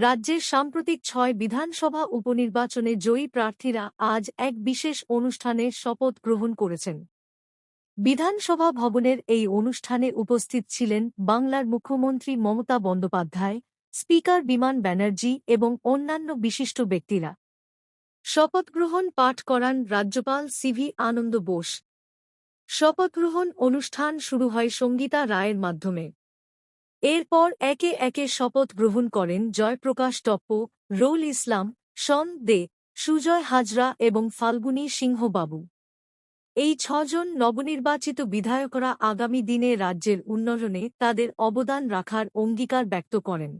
রাজ্যের সাম্প্রতিক ৬ বিধানসভা উপনির্বাচনে জয়ী প্রার্থীরা আজ এক বিশেষ অনুষ্ঠানে শপথ গ্রহণ করেছেন। বিধানসভা ভবনের এই অনুষ্ঠানে উপস্থিত ছিলেন বাংলার মুখ্যমন্ত্রী মমতা বন্দ্যোপাধ্যায়, স্পিকার বিমান ব্যানার্জি এবং অন্যান্য বিশিষ্ট ব্যক্তিরা। শপথগ্রহণ পাঠ করান রাজ্যপাল সিভি আনন্দ বোস। শপথগ্রহণ অনুষ্ঠান শুরু হয় সঙ্গীতা রায়ের মাধ্যমে। এরপর একে একে শপথ গ্রহণ করেন জয়প্রকাশ টপ্প, রৌল ইসলাম, শন দে, সুজয় হাজরা এবং ফাল্গুনী সিংহবাবু। এই ৬ জন নবনির্বাচিত বিধায়করা আগামী দিনে রাজ্যের উন্নয়নে তাদের অবদান রাখার অঙ্গীকার ব্যক্ত করেন।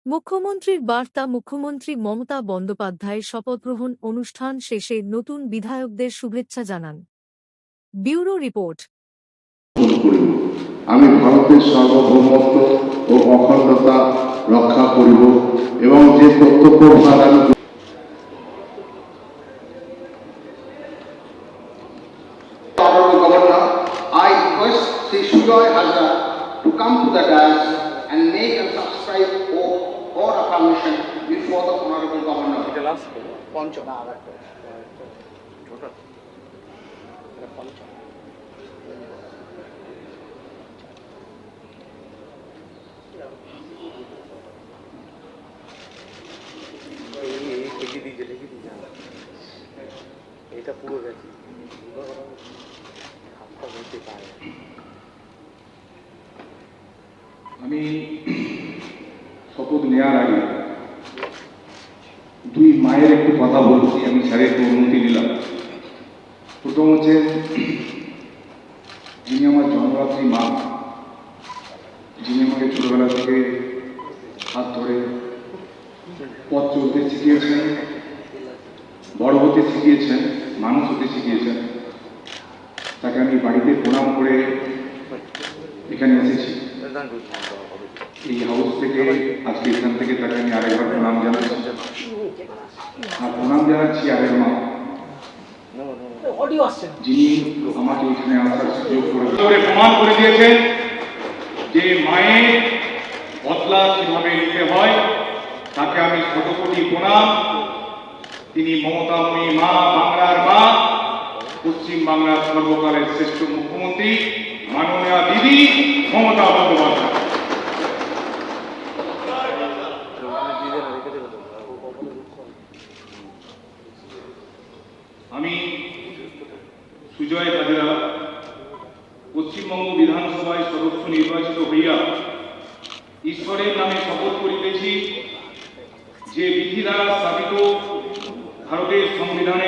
মুখ্যমন্ত্রীর বার্তা। মুখ্যমন্ত্রী মমতা বন্দ্যোপাধ্যায় শপথগ্রহণ অনুষ্ঠান শেষে নতুন বিধায়কদের শুভেচ্ছা জানান। Bureau report. আমি ভারতের সার্বভৌমত্ব ও অখণ্ডতা রক্ষা করিব এবং যে কর্তব্য ভার আমি Governor, I request Sri Sujoy Hazra to come to the dais and make a subscribe oath or affirmation before the Honorable Governor. এটা পুরো গেছে হাতটা বলতে পারে। আমি শপথ নেওয়ার আগে দুই মায়ের একটু কথা বলছি। আমি স্যারের একটু অনুমতি নিলাম। প্রথম হচ্ছে যিনি আমার জন্মদাত্রী মা, যিনি আমাকে ছোটবেলা থেকে হাত ধরে পথ চলতে শিখিয়েছেন, বড় হতে শিখিয়েছেন, মানুষ হতে শিখিয়েছেন, তাকে আমি বাড়িতে প্রণাম করে এখানে এসেছি। এই হাউস থেকে আজকে এখান থেকে তাকে আমি আরেকবার প্রণাম জানাচ্ছি, আর প্রণাম জানাচ্ছি আরেক মা, যিনি আমাকে এখানে আসার সুযোগ করে প্রমাণ করে দিয়েছেন যে মায়ের বদলা কিভাবে নিতে হয়। তাকে আমি শতকোটি প্রণাম। তিনি মমতাময়ী মা, বাংলার মা, পশ্চিম বাংলার সর্বকালের শ্রেষ্ঠ মুখ্যমন্ত্রী মাননীয়া দিদি মমতা বন্দ্যোপাধ্যায়। আমি সুজয় হাজরা পশ্চিমবঙ্গ বিধানসভায় সদস্য নির্বাচিত হইয়া ঈশ্বরের নামে শপথ করিতেছি যে বিধি দ্বারা স্থাপিত ভারতের সংবিধানে